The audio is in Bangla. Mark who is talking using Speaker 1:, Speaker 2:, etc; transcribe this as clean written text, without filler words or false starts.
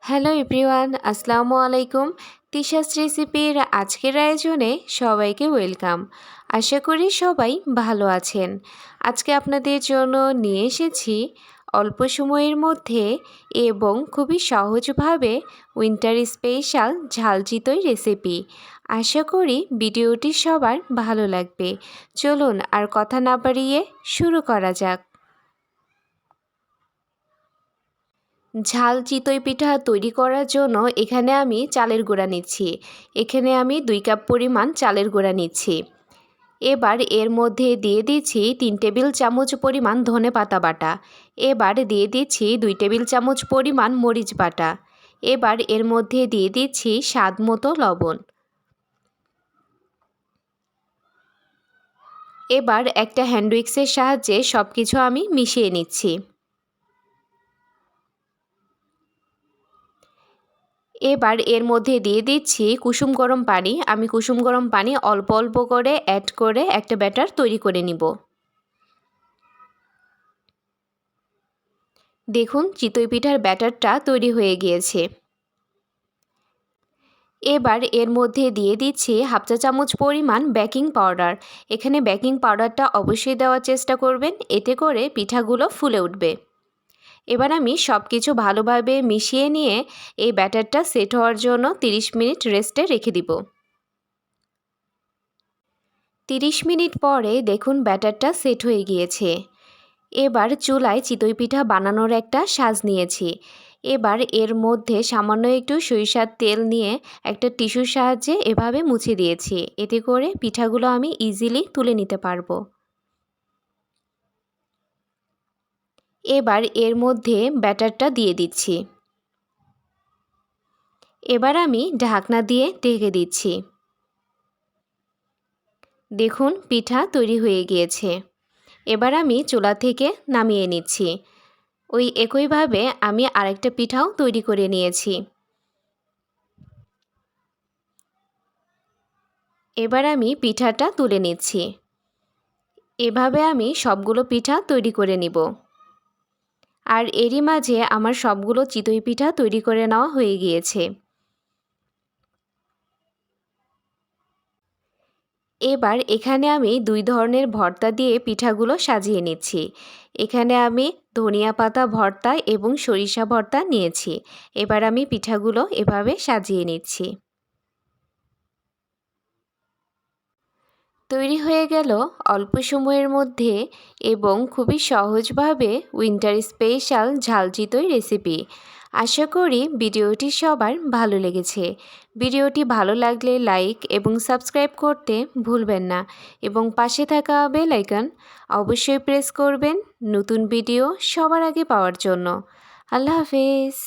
Speaker 1: হ্যালো এভরিওয়ান, আসসালামু আলাইকুম। তিশাস রেসিপির আজকের আয়োজনে সবাইকে ওয়েলকাম। আশা করি সবাই ভালো আছেন। আজকে আপনাদের জন্য নিয়ে এসেছি অল্প সময়ের মধ্যে এবং খুবই সহজভাবে উইন্টার স্পেশাল ঝাল চিতই রেসিপি। আশা করি ভিডিওটি সবার ভালো লাগবে। চলুন আর কথা না বাড়িয়ে শুরু করা যাক। ঝাল চিতই পিঠা তৈরি করার জন্য এখানে আমি চালের গুঁড়া নিচ্ছি। এখানে আমি 2 কাপ পরিমাণ চালের গুঁড়া নিচ্ছি। এবার এর মধ্যে দিয়ে দিচ্ছি 3 টেবিল চামচ পরিমাণ ধনেপাতা বাটা। এবার দিয়ে দিচ্ছি 2 টেবিল চামচ পরিমাণ মরিচ বাটা। এবার এর মধ্যে দিয়ে দিচ্ছি স্বাদ মতো লবণ। এবার একটা হ্যান্ড উইক্সের সাহায্যে সব কিছু আমি মিশিয়ে নিচ্ছি। এবার এর মধ্যে দিয়ে দিচ্ছি কুসুম গরম পানি। আমি কুসুম গরম পানি অল্প অল্প করে অ্যাড করে একটা ব্যাটার তৈরি করে নিব। দেখুন চিতই পিঠার ব্যাটারটা তৈরি হয়ে গিয়েছে। এবার এর মধ্যে দিয়ে দিচ্ছি হাফ চা চামচ পরিমাণ বেকিং পাউডার। এখানে বেকিং পাউডারটা অবশ্যই দেওয়ার চেষ্টা করবেন, এতে করে পিঠাগুলো ফুলে উঠবে। এবার আমি সব কিছু ভালোভাবে মিশিয়ে নিয়ে এই ব্যাটারটা সেট হওয়ার জন্য 30 মিনিট রেস্টে রেখে দিব। 30 মিনিট পরে দেখুন ব্যাটারটা সেট হয়ে গিয়েছে। এবার চুলায় চিতই পিঠা বানানোর একটা সাজ নিয়েছি। এবার এর মধ্যে সামান্য একটু সরিষার তেল নিয়ে একটা টিস্যুর সাহায্যে এভাবে মুছে দিয়েছি। এতে করে পিঠাগুলো আমি ইজিলি তুলে নিতে পারবো। এবার এর মধ্যে ব্যাটারটা দিয়ে দিচ্ছি। এবার আমি ঢাকনা দিয়ে ঢেকে দিচ্ছি। দেখুন পিঠা তৈরি হয়ে গিয়েছে। এবার আমি চুলা থেকে নামিয়ে নিচ্ছি। ওই একইভাবে আমি আরেকটা পিঠাও তৈরি করে নিয়েছি। এবার আমি পিঠাটা তুলে নিচ্ছি। এভাবে আমি সবগুলো পিঠা তৈরি করে নিব। আর এরই মাঝে আমার সবগুলো চিতই পিঠা তৈরি করে নেওয়া হয়ে গিয়েছে। এবার এখানে আমি 2 ধরনের ভর্তা দিয়ে পিঠাগুলো সাজিয়ে নিচ্ছি। এখানে আমি ধনিয়া পাতা ভর্তা এবং সরিষা ভর্তা নিয়েছি। এবার আমি পিঠাগুলো এভাবে সাজিয়ে নিচ্ছি। তৈরি হয়ে গেল অল্প সময়ের মধ্যে এবং খুবই সহজভাবে উইন্টার স্পেশাল ঝাল চিতই রেসিপি। আশা করি ভিডিওটি সবার ভালো লেগেছে। ভিডিওটি ভালো লাগলে লাইক এবং সাবস্ক্রাইব করতে ভুলবেন না এবং পাশে থাকা বেল আইকন অবশ্যই প্রেস করবেন নতুন ভিডিও সবার আগে পাওয়ার জন্য। আল্লাহ হাফেজ।